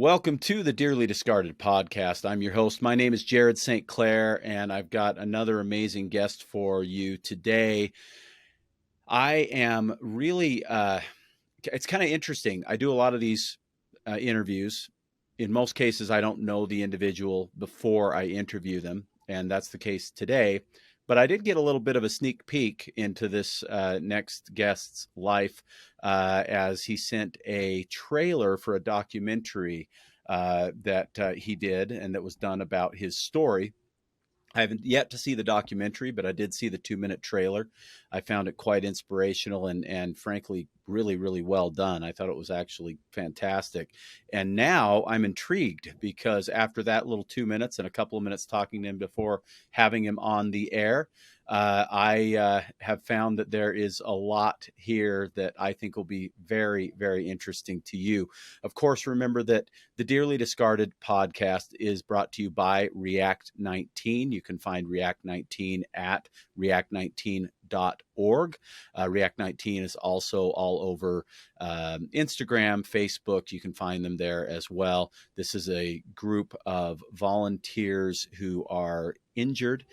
Welcome to the Dearly Discarded podcast. I'm your host. My name is Jared St. Clair, and I've got another amazing guest for you today. I am really, it's kind of interesting. I do a lot of these interviews. In most cases, I don't know the individual before I interview them, and that's the case today. But I did get a little bit of a sneak peek into this next guest's life as he sent a trailer for a documentary that he did and that was done about his story. I haven't yet to see the documentary, but I did see the 2-minute trailer. I found it quite inspirational and frankly, really, really well done. I thought it was actually fantastic. And now I'm intrigued because after that little 2 minutes and a couple of minutes talking to him before having him on the air, I have found that there is a lot here that I think will be very, very interesting to you. Of course, remember that the Dearly Discarded podcast is brought to you by React 19. You can find React 19 at react19.org. React 19 is also all over Instagram, Facebook. You can find them there as well. This is a group of volunteers who are injured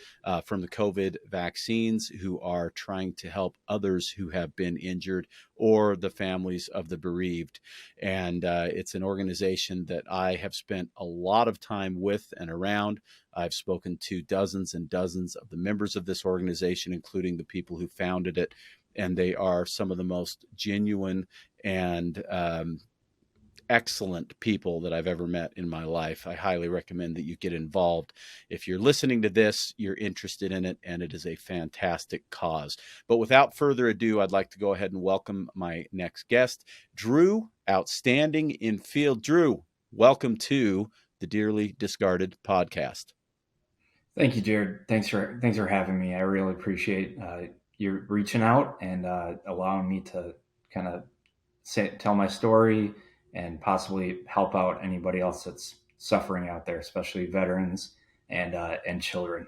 from the COVID vaccines, who are trying to help others who have been injured or the families of the bereaved. And it's an organization that I have spent a lot of time with and around. I've spoken to dozens and dozens of the members of this organization, including the people who founded it. And they are some of the most genuine and excellent people that I've ever met in my life. I highly recommend that you get involved. If you're listening to this, you're interested in it, and it is a fantastic cause. But without further ado, I'd like to go ahead and welcome my next guest, Drew Outstanding in Field. Drew, welcome to the Dearly Discarded podcast. Thank you, Jared. Thanks for having me. I really appreciate you reaching out and allowing me to kind of tell my story and possibly help out anybody else that's suffering out there, especially veterans and children.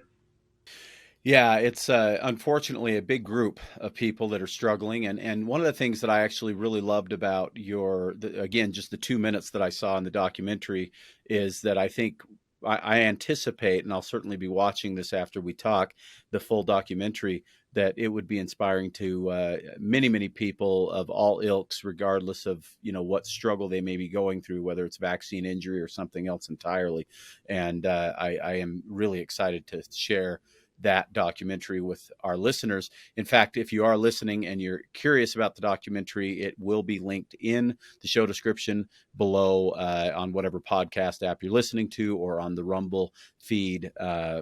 Yeah, it's unfortunately a big group of people that are struggling. And one of the things that I actually really loved about again, just the 2 minutes that I saw in the documentary is that I think I anticipate, and I'll certainly be watching this after we talk, the full documentary, that it would be inspiring to many, many people of all ilks, regardless of, what struggle they may be going through, whether it's vaccine injury or something else entirely. And I am really excited to share that documentary with our listeners. In fact, if you are listening and you're curious about the documentary, it will be linked in the show description below on whatever podcast app you're listening to, or on the Rumble feed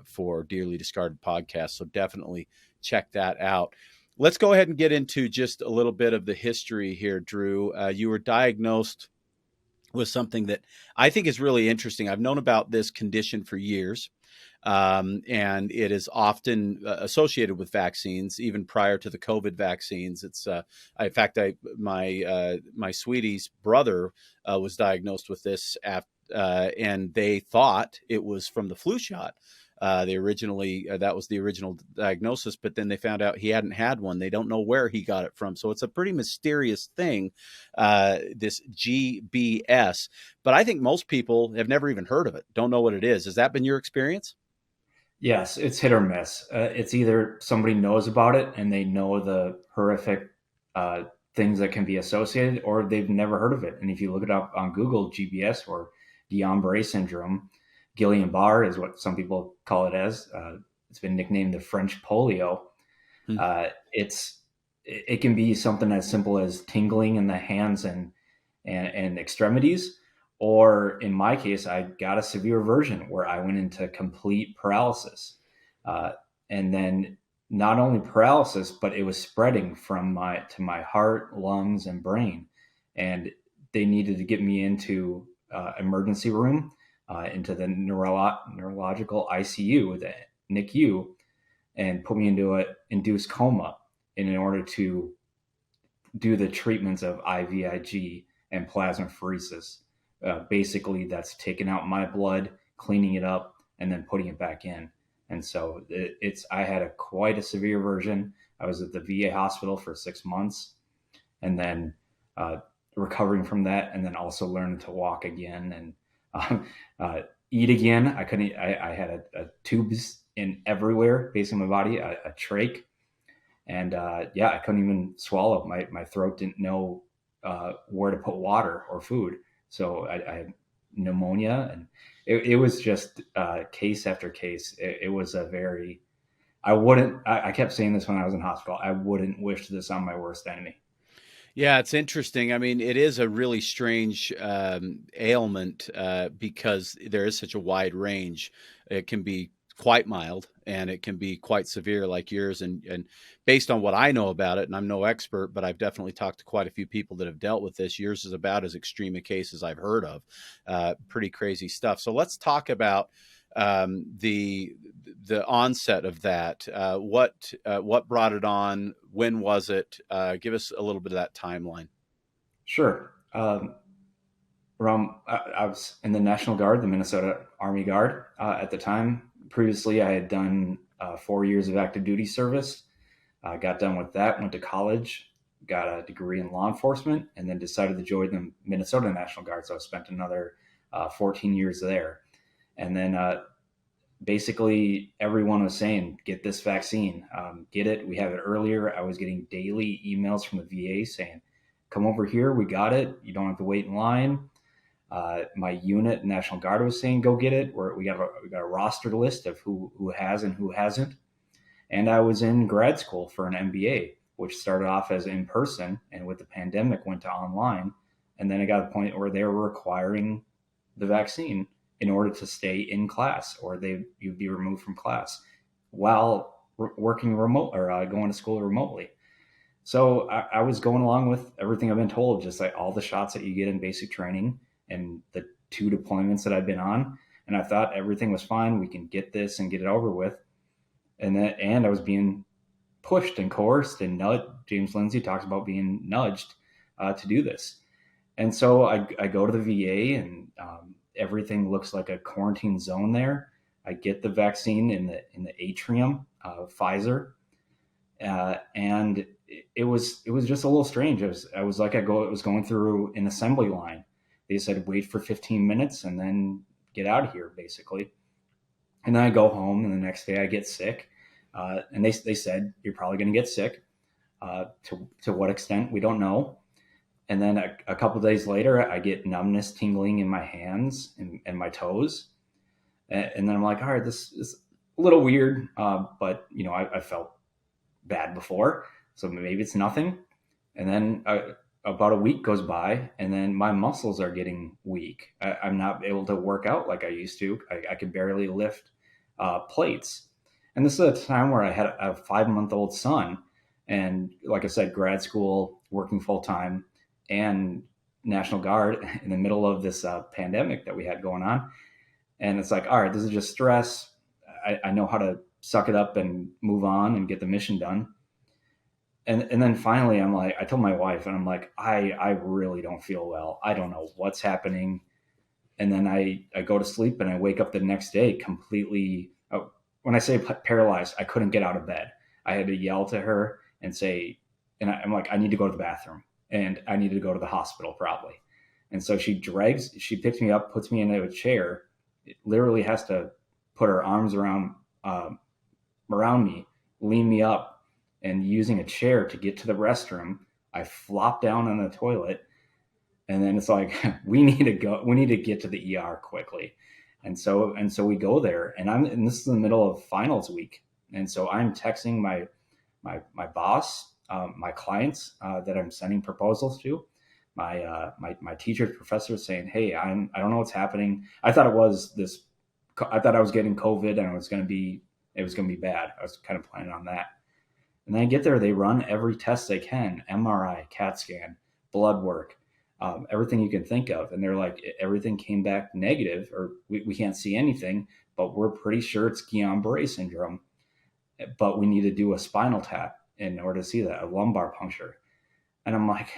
for Dearly Discarded Podcast. So definitely check that out. Let's go ahead and get into just a little bit of the history here, Drew. You were diagnosed with something that I think is really interesting. I've known about this condition for years. And it is often associated with vaccines, even prior to the COVID vaccines. It's, in fact, my sweetie's brother was diagnosed with this, and they thought it was from the flu shot. They originally, that was the original diagnosis, but then they found out he hadn't had one. They don't know where he got it from. So it's a pretty mysterious thing, this GBS. But I think most people have never even heard of it, don't know what it is. Has that been your experience? Yes, it's hit or miss. It's either somebody knows about it and they know the horrific things that can be associated, or they've never heard of it. And if you look it up on Google, GBS or Guillain-Barré syndrome, Guillain-Barré is what some people call it as. It's been nicknamed the French polio. It can be something as simple as tingling in the hands and extremities. Or in my case, I got a severe version where I went into complete paralysis. And then not only paralysis, but it was spreading to my heart, lungs, and brain. And they needed to get me into emergency room, into the neurological ICU, the NICU, and put me into an induced coma in order to do the treatments of IVIG and plasmapheresis. Basically, that's taking out my blood, cleaning it up, and then putting it back in. And so I had quite a severe version. I was at the VA hospital for 6 months, and then recovering from that, and then also learning to walk again. And uh, eat again. I couldn't eat. I had a tubes in everywhere, basically my body, a trach. And yeah, I couldn't even swallow. My throat didn't know where to put water or food. So I had pneumonia, and it was just case after case. It was a very, I kept saying this when I was in hospital, I wouldn't wish this on my worst enemy. Yeah, it's interesting. I mean, it is a really strange ailment because there is such a wide range. It can be quite mild and it can be quite severe, like yours. And based on what I know about it, and I'm no expert, but I've definitely talked to quite a few people that have dealt with this. Yours is about as extreme a case as I've heard of. Pretty crazy stuff. So let's talk about the onset of that. What brought it on? When was it? Give us a little bit of that timeline. Sure. I was in the National Guard, the Minnesota Army Guard at the time. Previously, I had done 4 years of active duty service. Got done with that, went to college, got a degree in law enforcement, and then decided to join the Minnesota National Guard. So I spent another 14 years there. And then basically everyone was saying, get this vaccine, get it. We have it earlier. I was getting daily emails from the VA saying, come over here. We got it. You don't have to wait in line. My unit, National Guard, was saying, go get it. We got a rostered list of who has and who hasn't. And I was in grad school for an MBA, which started off as in person, and with the pandemic went to online. And then it got to the point where they were requiring the vaccine in order to stay in class, or you'd be removed from class while working remote or going to school remotely. So I was going along with everything I've been told, just like all the shots that you get in basic training and the 2 deployments that I've been on. And I thought everything was fine. We can get this and get it over with. And I was being pushed and coerced and nudged. James Lindsay talks about being nudged to do this. And so I go to the VA, and everything looks like a quarantine zone there. I get the vaccine in the atrium of Pfizer, and it was just a little strange. I was like it was going through an assembly line. They said wait for 15 minutes and then get out of here, basically. And then I go home, and the next day I get sick, and they said you're probably going to get sick. To what extent we don't know. And then a couple of days later, I get numbness, tingling in my hands and my toes. And then I'm like, all right, this is a little weird, but I felt bad before, so maybe it's nothing. And then about a week goes by, and then my muscles are getting weak. I'm not able to work out like I used to. I could barely lift plates. And this is a time where I had a 5-month-old son, and like I said, grad school, working full time, and National Guard in the middle of this pandemic that we had going on. And it's like, all right, this is just stress. I know how to suck it up and move on and get the mission done. And then finally, I told my wife, and I'm like, I really don't feel well. I don't know what's happening. And then I go to sleep, and I wake up the next day completely. When I say paralyzed, I couldn't get out of bed. I had to yell to her and say, and I'm like, I need to go to the bathroom, and I need to go to the hospital probably. And so she picks me up, puts me into a chair. It literally has to put her arms around me, lean me up, and using a chair to get to the restroom. I flop down on the toilet, and then it's like, we need to go. We need to get to the ER quickly. And so we go there, and this is in the middle of finals week. And so I'm texting my boss, my clients that I'm sending proposals to, my teachers, professors, saying, hey, I don't know what's happening. I thought I was getting COVID, and it was going to be bad. I was kind of planning on that. And then I get there, they run every test they can, MRI, CAT scan, blood work, everything you can think of. And they're like, everything came back negative, or we can't see anything, but we're pretty sure it's Guillain-Barré syndrome. But we need to do a spinal tap in order to see that, a lumbar puncture. And I'm like,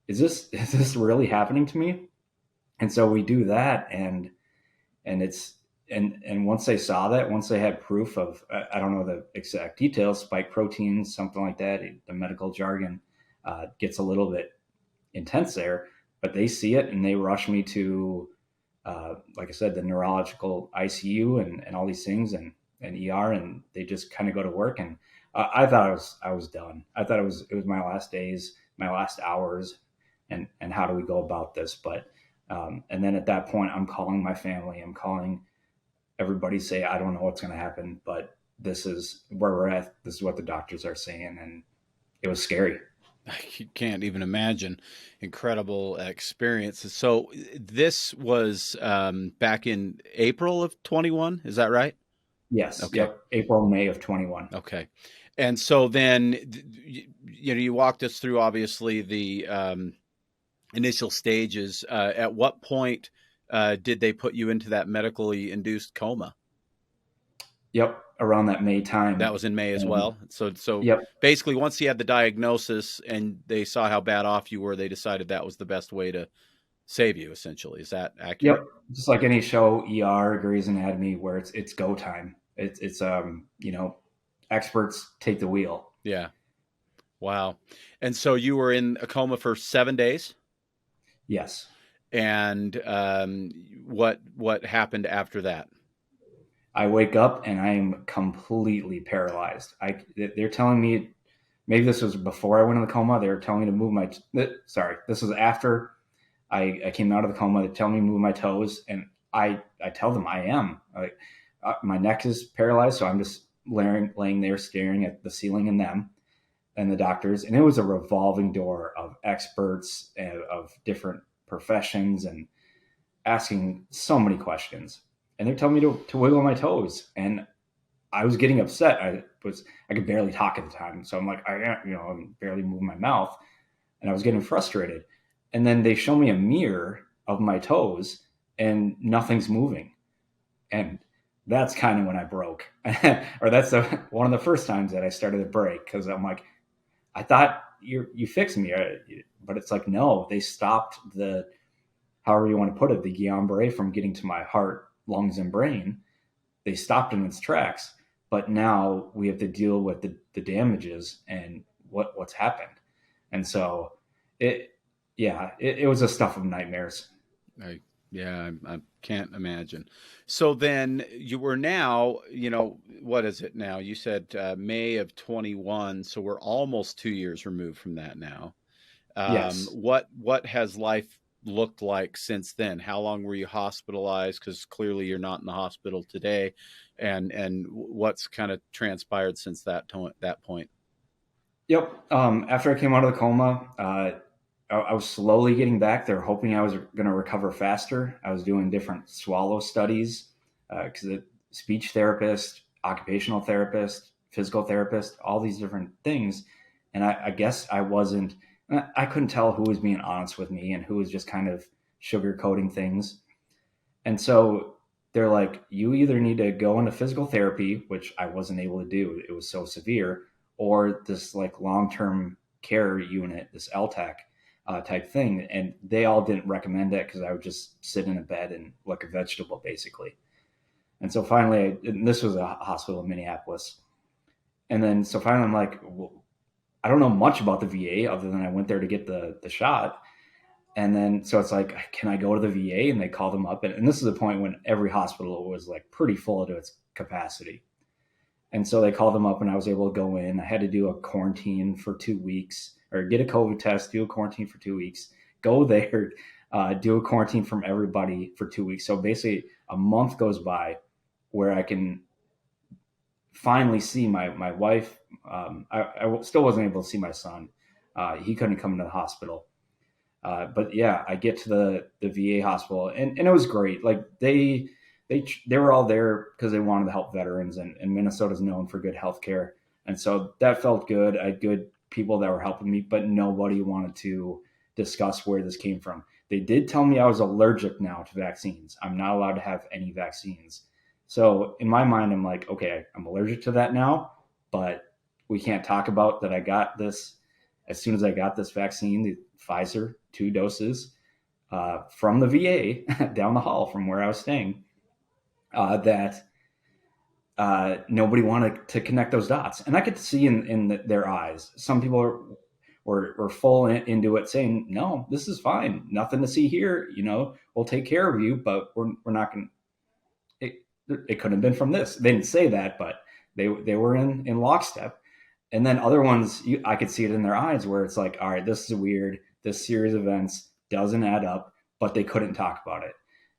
is this really happening to me? And so we do that, and once they saw that, once they had proof of, I don't know the exact details, spike proteins, something like that, the medical jargon gets a little bit intense there, but they see it and they rush me to like I said, the neurological ICU and all these things and ER, and they just kind of go to work. And I thought I was done. I thought it was my last days, my last hours, and how do we go about this? But and then at that point, I'm calling my family. I'm calling everybody. Say I don't know what's going to happen, but this is where we're at. This is what the doctors are saying, and it was scary. You can't even imagine. Incredible experiences. So this was back in April of 21. Is that right? Yes. Okay. Yep. April, May of 21. Okay. And so then, you know, you walked us through obviously the initial stages. At what point did they put you into that medically induced coma? Yep. Around that May That time. was in May as And well. So yep. basically, once you had the diagnosis and they saw how bad off you were, they decided that was the best way to save you. Essentially, is that Yep. accurate? Just like any show, ER, Grey's Anatomy, where it's go time. It's experts take the wheel. Yeah. Wow. And so you were in a coma for 7 days. Yes. And what happened after that? I wake up and I am completely paralyzed. They're telling me, maybe this was before I went in the coma. They were telling me to move my sorry, this was after I came out of the coma. They're telling me to move my toes, and I tell them I am. My neck is paralyzed, so I'm just laying there staring at the ceiling and them and the doctors. And it was a revolving door of experts and of different professions and asking so many questions. And they're telling me to wiggle my toes. And I was getting upset. I could barely talk at the time. So I'm like, I'm barely moving my mouth. And I was getting frustrated. And then they show me a mirror of my toes and nothing's moving. And that's kind of when I broke. Or that's one of the first times that I started to break, because I'm like, I thought you fixed me. But it's like, no, they stopped however you want to put it, the Guillain-Barré from getting to my heart, lungs, and brain. They stopped in its tracks. But now we have to deal with the damages and what's happened. And so it was a stuff of nightmares. I, yeah, I can't imagine. So then you were now, what is it now? You said May of 21, so we're almost 2 years removed from that now. Yes. What has life looked like since then? How long were you hospitalized? Because clearly you're not in the hospital today, and what's kind of transpired since that point? Yep. After I came out of the coma, I was slowly getting back. They're hoping I was going to recover faster. I was doing different swallow studies because speech therapist, occupational therapist, physical therapist, all these different things. And I guess I couldn't tell who was being honest with me and who was just kind of sugarcoating things. And so they're like, you either need to go into physical therapy, which I wasn't able to do. It was so severe, or this like long-term care unit, this LTAC type thing. And they all didn't recommend it because I would just sit in a bed and look a vegetable basically. And so finally, and this was a hospital in Minneapolis. And then so finally I'm like, well, I don't know much about the VA other than I went there to get the shot. And then, so it's like, can I go to the VA? And they call them up. And this is the point when every hospital was like pretty full to its capacity. And so they called them up and I was able to go in. I had to do a quarantine for 2 weeks, or get a COVID test, do a quarantine for 2 weeks, go there, do a quarantine from everybody for 2 weeks. So basically a month goes by where I can finally see my wife. I still wasn't able to see my son. He couldn't come into the hospital. But yeah, I get to the VA hospital and it was great. Like they were all there because they wanted to help veterans, and Minnesota's known for good healthcare. And so that felt good. I had good people that were helping me, but nobody wanted to discuss where this came from. They did tell me I was allergic now to vaccines. I'm not allowed to have any vaccines. So in my mind, I'm like, okay, I'm allergic to that now, but we can't talk about that. I got this as soon as I got this vaccine, the Pfizer, 2 doses from the VA down the hall from where I was staying, that nobody wanted to connect those dots. And I could see in their eyes, some people were full into it, saying, "No, this is fine, nothing to see here. We'll take care of you, but we're not going." It it couldn't have been from this. They didn't say that, but they were in lockstep. And then other ones, I could see it in their eyes where it's like, all right, this is weird. This series of events doesn't add up, but they couldn't talk about it.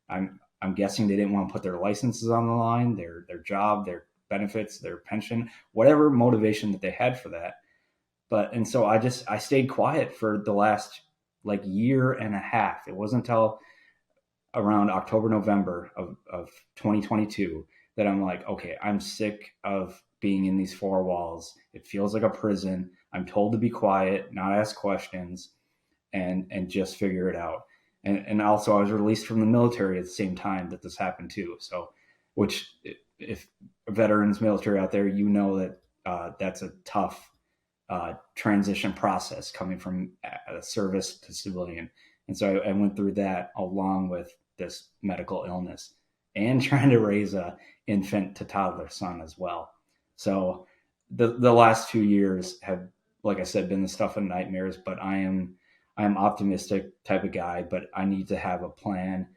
I'm guessing they didn't want to put their licenses on the line, their job, their benefits, their pension, whatever motivation that they had for that. And so I stayed quiet for the last like year and a half. It wasn't until around October, November of 2022 that I'm like, okay, I'm sick of being in these four walls. It feels like a prison. I'm told to be quiet, not ask questions, and just figure it out. And also, I was released from the military at the same time that this happened too. So, which if veterans military out there, that that's a tough transition process coming from service to civilian. And so I went through that along with this medical illness and trying to raise a infant to toddler son as well. So the last 2 years have, like I said, been the stuff of nightmares, but I'm optimistic type of guy, but I need to have a plan,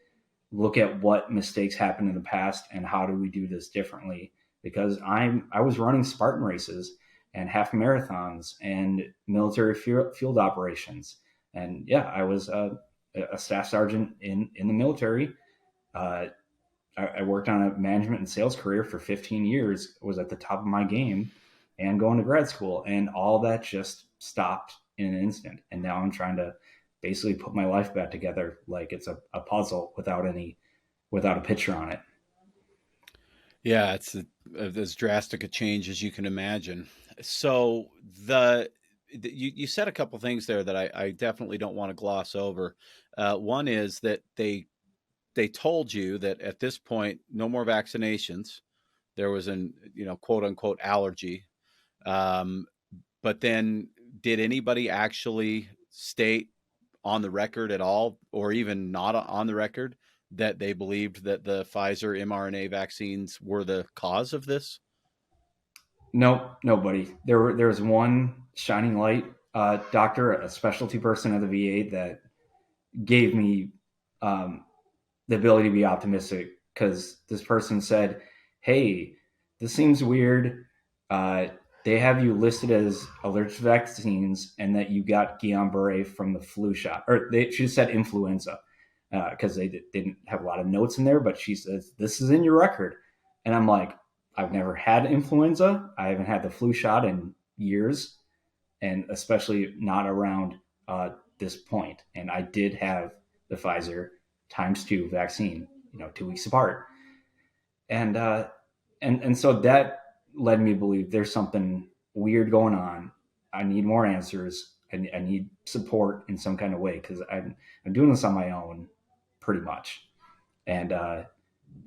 look at what mistakes happened in the past and how do we do this differently, because I was running Spartan races and half marathons and military field operations. And yeah, I was a staff sergeant in the military. Uh, I worked on a management and sales career for 15 years, was at the top of my game and going to grad school. And all that just stopped in an instant. And now I'm trying to basically put my life back together like it's a puzzle without a picture on it. Yeah, it's as drastic a change as you can imagine. So you said a couple things there that I definitely don't want to gloss over. One is that they told you that at this point, no more vaccinations. There was an quote unquote allergy. Um, but then, did anybody actually state on the record at all, or even not on the record, that they believed that the Pfizer mRNA vaccines were the cause of this? Nope, nobody. There was one shining light doctor, a specialty person at the VA that gave me um, the ability to be optimistic, because this person said, "Hey, this seems weird. Uh, they have you listed as allergic to vaccines, and that you got Guillain-Barré from the flu shot." Or she said influenza, because they didn't have a lot of notes in there. But she says this is in your record, and I'm like, I've never had influenza. I haven't had the flu shot in years, and especially not around this point. And I did have the Pfizer times 2 vaccine, 2 weeks apart, and so that led me to believe there's something weird going on. I need more answers. I need support in some kind of way, because I'm doing this on my own, pretty much. And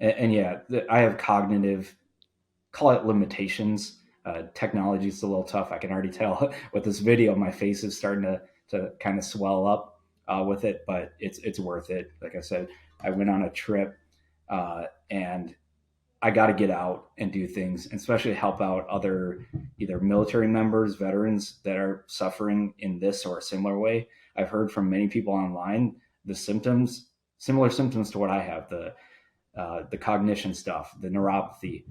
yeah, I have cognitive, call it limitations. Technology is a little tough. I can already tell with this video, my face is starting to kind of swell up with it, but it's worth it. Like I said, I went on a trip, and I got to get out and do things, especially help out other either military members, veterans that are suffering in this or a similar way. I've heard from many people online the symptoms, similar symptoms to what I have, the cognition stuff, the neuropathy.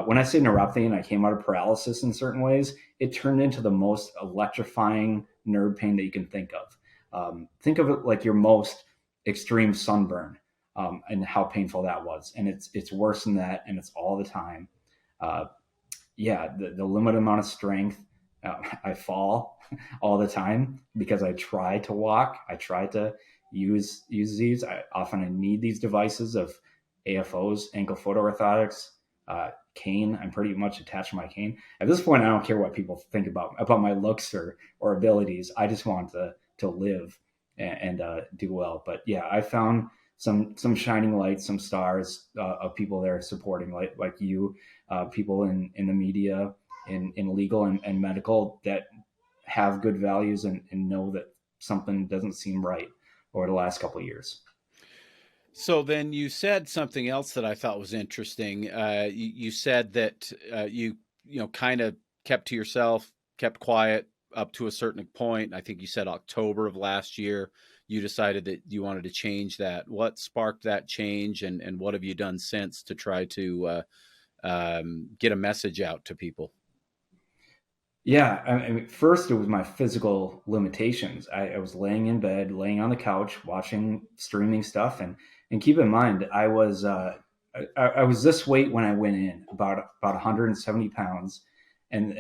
When I say neuropathy and I came out of paralysis in certain ways, it turned into the most electrifying nerve pain that you can think of. Think of it like your most extreme sunburn, and how painful that was. And it's worse than that, and it's all the time. Yeah, the limited amount of strength. I fall all the time because I try to walk. I try to use these. I often need these devices of AFOs, ankle foot orthotics, cane. I'm pretty much attached to my cane. At this point, I don't care what people think about my looks or abilities. I just want to live and do well. But yeah, I found some shining lights, some stars of people there supporting, like you, people in the media, in legal and medical, that have good values and know that something doesn't seem right over the last couple of years. So then you said something else that I thought was interesting. You said that you kind of kept to yourself, kept quiet up to a certain point. I think you said October of last year, you decided that you wanted to change that. What sparked that change, and what have you done since to try to get a message out to people? Yeah, I mean, first it was my physical limitations. I was laying in bed, laying on the couch, watching streaming stuff, and keep in mind, I was this weight when I went in, about 170 pounds, and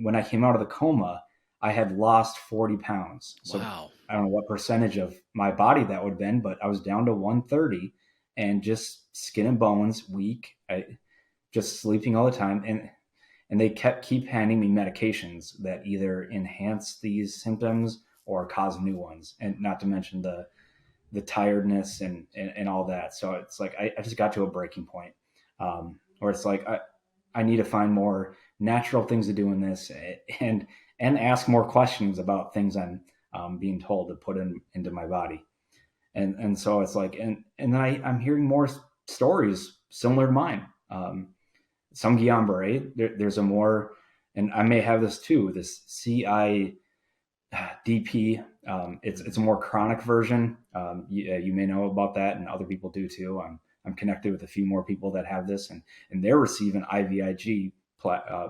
when I came out of the coma, I had lost 40 pounds. So Wow. I don't know what percentage of my body that would have been, but I was down to 130 and just skin and bones, weak. I just sleeping all the time, and they keep handing me medications that either enhance these symptoms or cause new ones, and not to mention the tiredness and all that. So it's like I just got to a breaking point, where it's like I need to find more natural things to do in this, and ask more questions about things I'm being told to put into my body. And so it's like, and then I'm hearing more stories similar to mine. Some Guillain-Barré, there's a more, and I may have this too, this CIDP. It's a more chronic version. You may know about that, and other people do too. I'm connected with a few more people that have this, and they're receiving IVIG,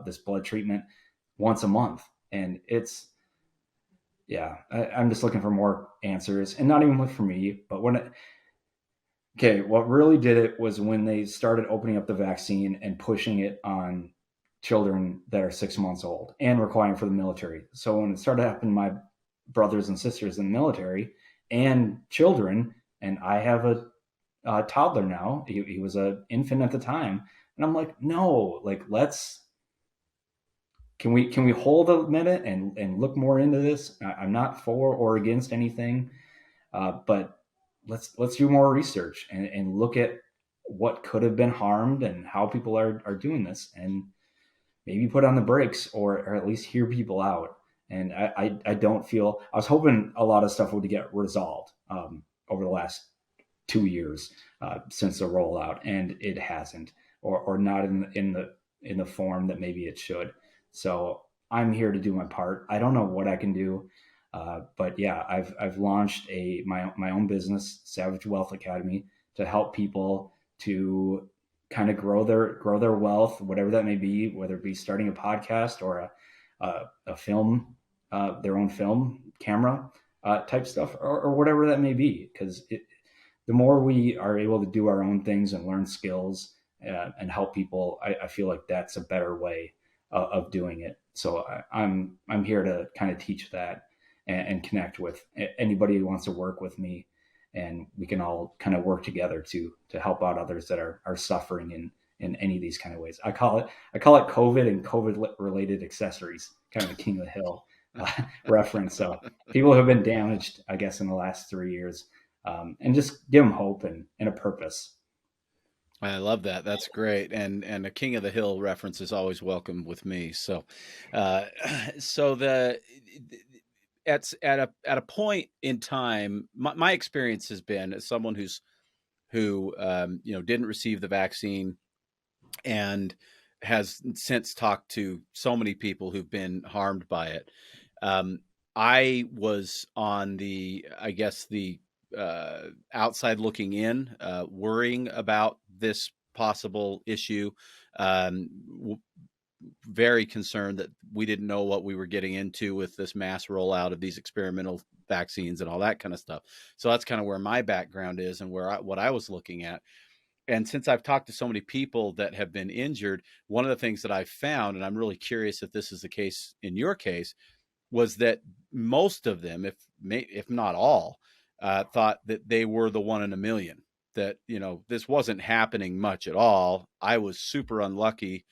this blood treatment, once a month, and it's, yeah. I'm just looking for more answers, and not even for me, but okay, what really did it was when they started opening up the vaccine and pushing it on children that are 6 months old and requiring for the military. So when it started happening, my brothers and sisters in the military and children, and I have a toddler now. He was an infant at the time, and I'm like, no, like can we hold a minute and look more into this? I'm not for or against anything, but let's do more research and look at what could have been harmed and how people are doing this, and maybe put on the brakes, or at least hear people out. And I don't feel, I was hoping a lot of stuff would get resolved over the last 2 years since the rollout, and it hasn't, or not in the form that maybe it should. So I'm here to do my part. I don't know what I can do, but yeah, I've launched my own business, Savage Wealth Academy, to help people to kind of grow their wealth, whatever that may be, whether it be starting a podcast or a film, their own film camera type stuff, or whatever that may be. Because the more we are able to do our own things and learn skills and help people, I feel like that's a better way of doing it. So I'm here to kind of teach that and connect with anybody who wants to work with me, and we can all kind of work together to help out others that are suffering in any of these kind of ways. I call it COVID and COVID related accessories, kind of the King of the Hill reference. So people who have been damaged, I guess, in the last 3 years, and just give them hope and a purpose. I love that. That's great. And a King of the Hill reference is always welcome with me. So, uh, so the at a point in time, my experience has been as someone who didn't receive the vaccine and has since talked to so many people who've been harmed by it. Um, I was on I guess the outside looking in, worrying about this possible issue. Um, Very concerned that we didn't know what we were getting into with this mass rollout of these experimental vaccines and all that kind of stuff. So that's kind of where my background is and what I was looking at. And since I've talked to so many people that have been injured, one of the things that I've found, and I'm really curious if this is the case in your case, was that most of them, if not all, thought that they were the one in a million. That this wasn't happening much at all. I was super unlucky,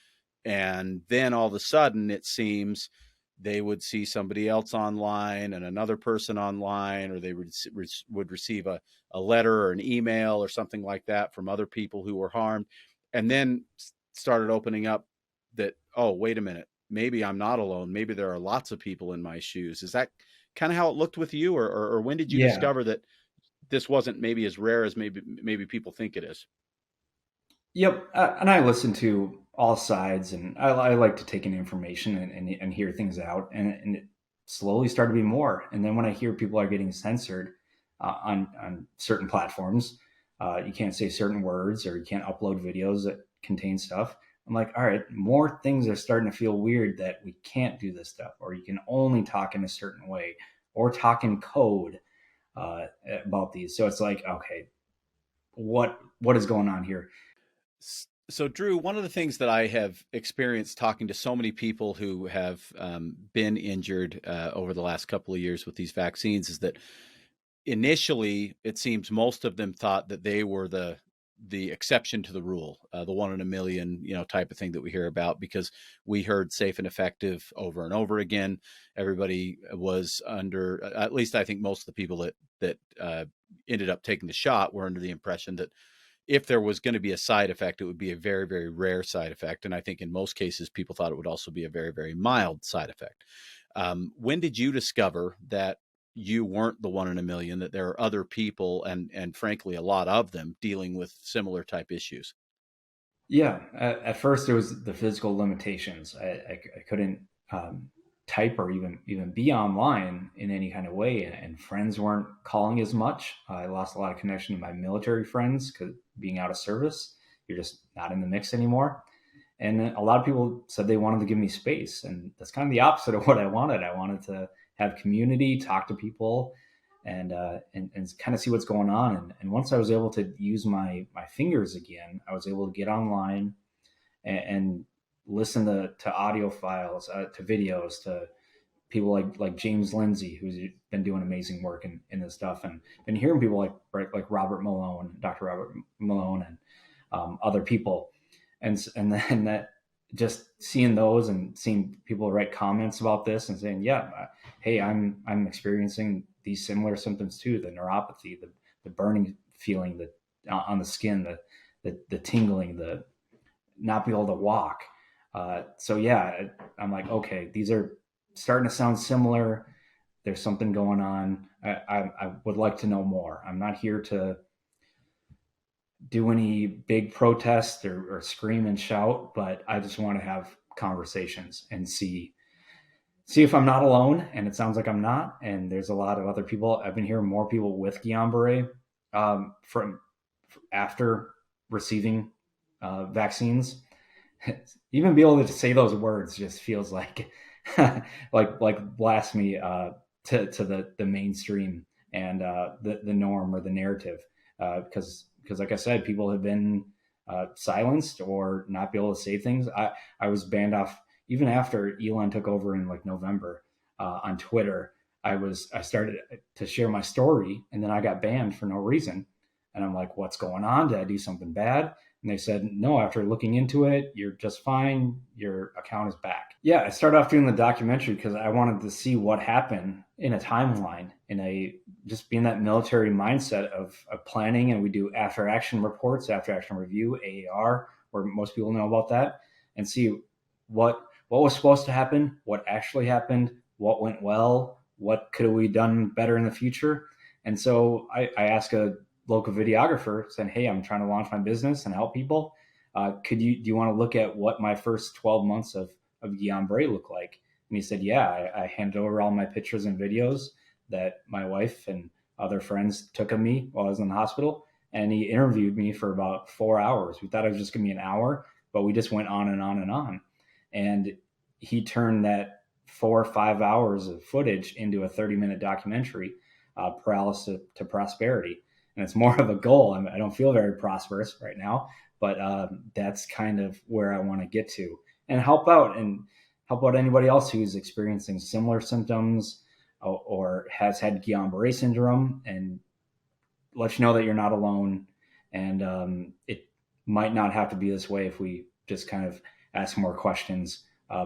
and then all of a sudden, it seems they would see somebody else online and another person online, or they would receive a letter or an email or something like that from other people who were harmed, and then started opening up that, oh, wait a minute, maybe I'm not alone. Maybe there are lots of people in my shoes. Is that kind of how it looked with you, or when did you Yeah. discover that this wasn't maybe as rare as maybe people think it is? Yep. And I listen to all sides, and I like to take in information and hear things out. And slowly started to be more. And then when I hear people are getting censored on certain platforms, you can't say certain words or you can't upload videos that contain stuff. I'm like, all right, more things are starting to feel weird that we can't do this stuff, or you can only talk in a certain way, or talk in code about these. So it's like, okay, what is going on here? So, Drew, one of the things that I have experienced talking to so many people who have been injured over the last couple of years with these vaccines is that initially it seems most of them thought that they were the exception to the rule, the 1 in a million, type of thing that we hear about, because we heard safe and effective over and over again. Everybody was under, at least I think most of the people that ended up taking the shot were under the impression that if there was going to be a side effect, it would be a very, very rare side effect. And I think in most cases, people thought it would also be a very, very mild side effect. When did you discover that you weren't the 1 in a million, that there are other people, and frankly, a lot of them, dealing with similar type issues? Yeah, at first it was the physical limitations. I couldn't type or even be online in any kind of way, and friends weren't calling as much. I lost a lot of connection to my military friends because being out of service, you're just not in the mix anymore. And a lot of people said they wanted to give me space, and that's kind of the opposite of what I wanted. I wanted to have community, talk to people, and kind of see what's going on. And once I was able to use my fingers again, I was able to get online and listen to audio files, to videos, to people like James Lindsay, who's been doing amazing work in this stuff, and been hearing people like Robert Malone, Dr. Robert Malone, and other people, and then that, just seeing those and seeing people write comments about this and saying, yeah, hey, I'm experiencing these similar symptoms too, the neuropathy, the burning feeling, the on the skin, the tingling, the not be able to walk. So yeah, I'm like, okay, these are starting to sound similar. There's something going on. I would like to know more. I'm not here to do any big protest or scream and shout, but I just want to have conversations and see if I'm not alone. And it sounds like I'm not. And there's a lot of other people. I've been hearing more people with Guillain-Barré from after receiving vaccines. Even be able to say those words just feels like like blasphemy to the mainstream and the norm or the narrative, because like I said, people have been silenced or not be able to say things. I was banned off even after Elon took over in like November on Twitter. I started to share my story, and then I got banned for no reason. And I'm like, what's going on? Did I do something bad? And they said, no, after looking into it, you're just fine. Your account is back. Yeah, I started off doing the documentary because I wanted to see what happened in a timeline, in a just being that military mindset of planning. And we do after action reports, after action review, AAR, where most people know about that, and see what was supposed to happen, what actually happened, what went well, what could we done better in the future. And so I asked a local videographer saying, hey, I'm trying to launch my business and help people. Do you want to look at what my first 12 months of Guillain-Barré looked like? And he said, yeah. I handed over all my pictures and videos that my wife and other friends took of me while I was in the hospital. And he interviewed me for about 4 hours. We thought it was just going to be an hour, but we just went on and on and on. And he turned that 4 or 5 hours of footage into a 30-minute documentary, Paralysis to Prosperity. And it's more of a goal. I don't feel very prosperous right now, but that's kind of where I want to get to, and help out anybody else who's experiencing similar symptoms or has had Guillain-Barré syndrome, and let you know that you're not alone. And it might not have to be this way if we just kind of ask more questions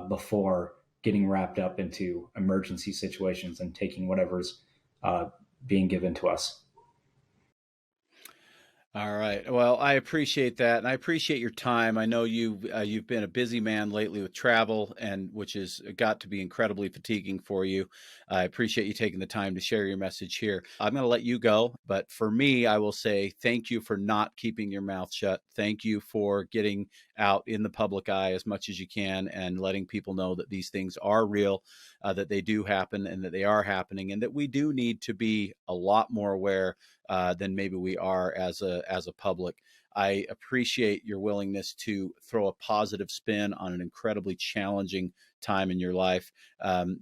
before getting wrapped up into emergency situations and taking whatever's being given to us. All right. Well, I appreciate that, and I appreciate your time. I know you've been a busy man lately with travel, and which has got to be incredibly fatiguing for you. I appreciate you taking the time to share your message here. I'm going to let you go, but for me, I will say thank you for not keeping your mouth shut. Thank you for getting out in the public eye as much as you can and letting people know that these things are real, that they do happen, and that they are happening, and that we do need to be a lot more aware than maybe we are as a public. I appreciate your willingness to throw a positive spin on an incredibly challenging time in your life.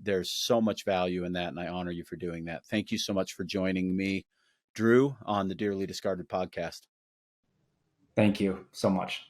There's so much value in that, and I honor you for doing that. Thank you so much for joining me, Drew, on the Dearly Discarded podcast. Thank you so much.